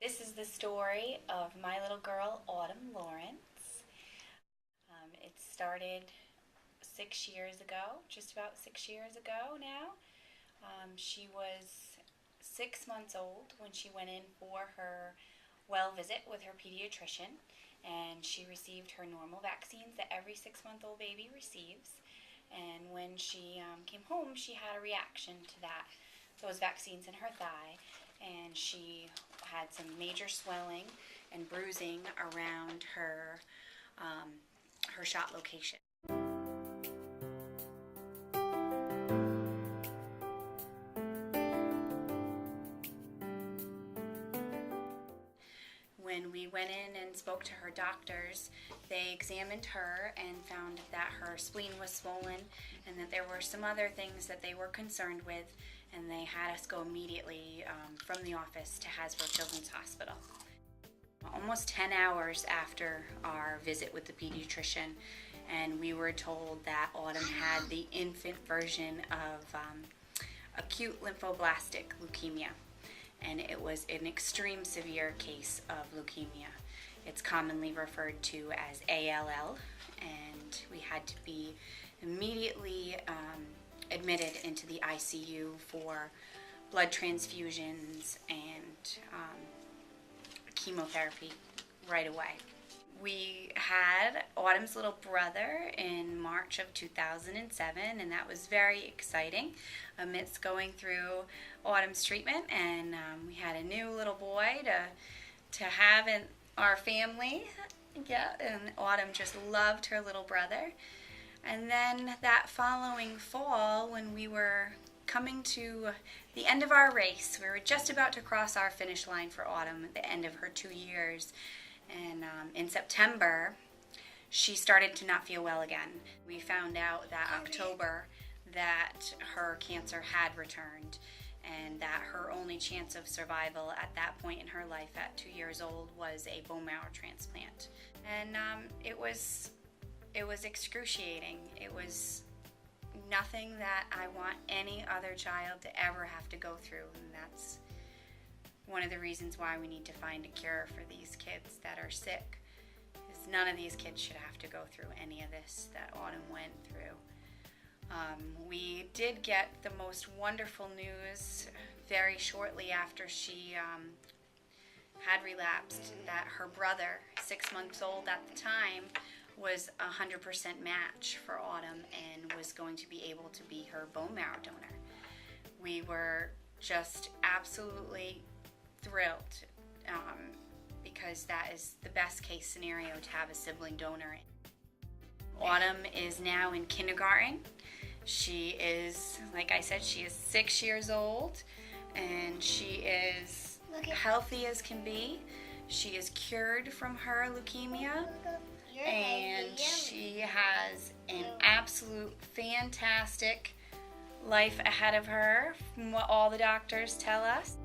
This is the story of my little girl, Autumn Lawrence. It started 6 years ago, just about 6 years ago now. She was 6 months old when she went in for her well visit with her pediatrician, and she received her normal vaccines that every 6-month-old baby receives. And when she came home, she had a reaction to those vaccines in her thigh, and she had some major swelling and bruising around her shot location. When we went in and spoke to her doctors, they examined her and found that her spleen was swollen and that there were some other things that they were concerned with, and they had us go immediately from the office to Hasbro Children's Hospital. Almost 10 hours after our visit with the pediatrician, and we were told that Autumn had the infant version of acute lymphoblastic leukemia, and it was an extreme severe case of leukemia. It's commonly referred to as ALL, and we had to be immediately admitted into the ICU for blood transfusions and chemotherapy right away. We had Autumn's little brother in March of 2007, and that was very exciting amidst going through Autumn's treatment. And we had a new little boy to have in our family. Yeah, and Autumn just loved her little brother. And then that following fall, when we were coming to the end of our race, we were just about to cross our finish line for Autumn at the end of her 2 years. And in September, she started to not feel well again. We found out that October that her cancer had returned, and that her only chance of survival at that point in her life at 2 years old was a bone marrow transplant. And it was excruciating. It was nothing that I want any other child to ever have to go through, and that's one of the reasons why we need to find a cure for these kids that are sick, because none of these kids should have to go through any of this that Autumn went through. We did get the most wonderful news very shortly after she had relapsed, that her brother, 6 months old at the time, was 100% match for Autumn and was going to be able to be her bone marrow donor. We were just absolutely thrilled because that is the best case scenario to have a sibling donor. Autumn is now in kindergarten. She is, like I said, she is 6 years old, and she is healthy as can be. She is cured from her leukemia, and she has an absolute fantastic life ahead of her from what all the doctors tell us.